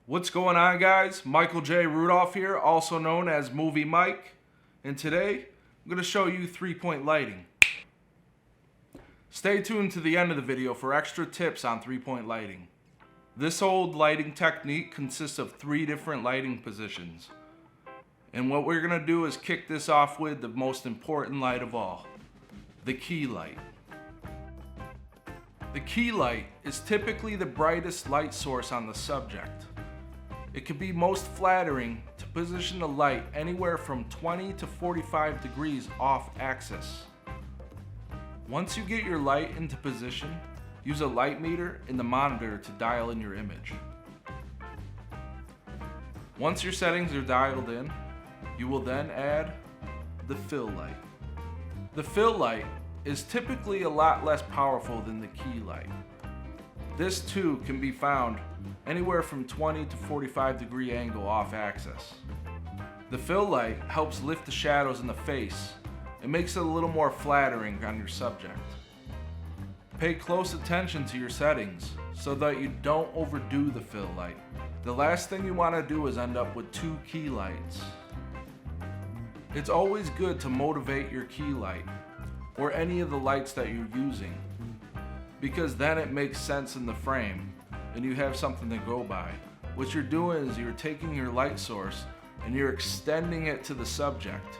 What's going on, guys? Michael J. Rudolph here, also known as Movie Mike, and today I'm going to show you 3-point lighting. Stay tuned to the end of the video for extra tips on 3-point lighting. This old lighting technique consists of 3 different lighting positions, and what we're going to do is kick this off with the most important light of all, the key light. The key light is typically the brightest light source on the subject. It can be most flattering to position the light anywhere from 20 to 45 degrees off axis. Once you get your light into position, use a light meter in the monitor to dial in your image. Once your settings are dialed in, you will then add the fill light. The fill light is typically a lot less powerful than the key light. This too can be found anywhere from 20 to 45 degree angle off axis. The fill light helps lift the shadows in the face and makes it a little more flattering on your subject. Pay close attention to your settings so that you don't overdo the fill light. The last thing you want to do is end up with 2 key lights. It's always good to motivate your key light or any of the lights that you're using, because then it makes sense in the frame and you have something to go by. What you're doing is you're taking your light source and you're extending it to the subject.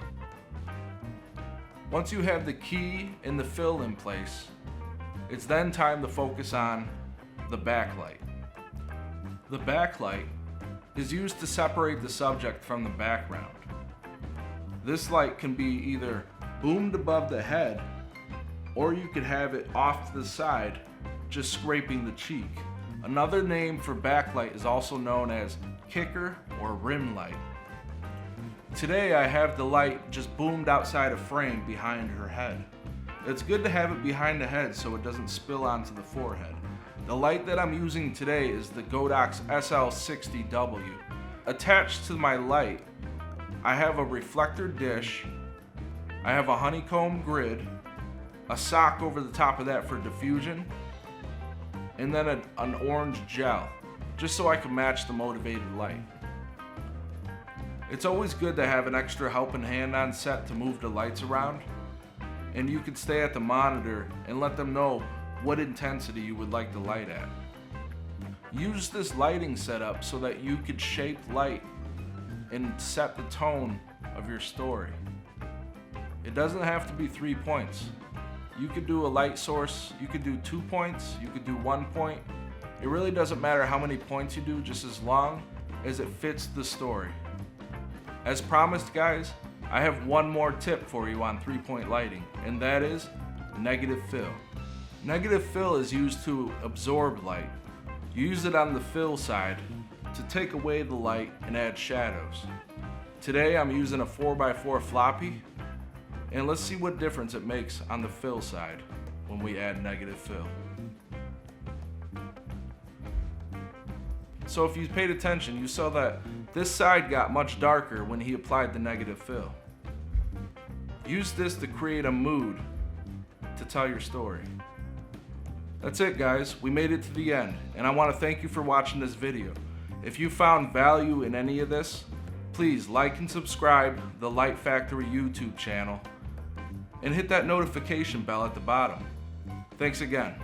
Once you have the key and the fill in place, it's then time to focus on the backlight. The backlight is used to separate the subject from the background. This light can be either boomed above the head, or you could have it off to the side, just scraping the cheek. Another name for backlight is also known as kicker or rim light. Today I have the light just boomed outside of frame behind her head. It's good to have it behind the head so it doesn't spill onto the forehead. The light that I'm using today is the Godox SL60W. Attached to my light, I have a reflector dish, I have a honeycomb grid, a sock over the top of that for diffusion, and then an orange gel, just so I can match the motivated light. It's always good to have an extra helping hand on set to move the lights around, and you can stay at the monitor and let them know what intensity you would like the light at. Use this lighting setup so that you could shape light and set the tone of your story. It doesn't have to be 3 points. You could do a light source, you could do 2 points, you could do 1 point. It really doesn't matter how many points you do, just as long as it fits the story. As promised, guys, I have one more tip for you on 3-point lighting, and that is negative fill. Negative fill is used to absorb light. You use it on the fill side to take away the light and add shadows. Today I'm using a 4x4 floppy, and let's see what difference it makes on the fill side when we add negative fill. So if you paid attention, you saw that this side got much darker when he applied the negative fill. Use this to create a mood to tell your story. That's it, guys. We made it to the end, and I want to thank you for watching this video. If you found value in any of this, please like and subscribe the Light Factory YouTube channel and hit that notification bell at the bottom. Thanks again.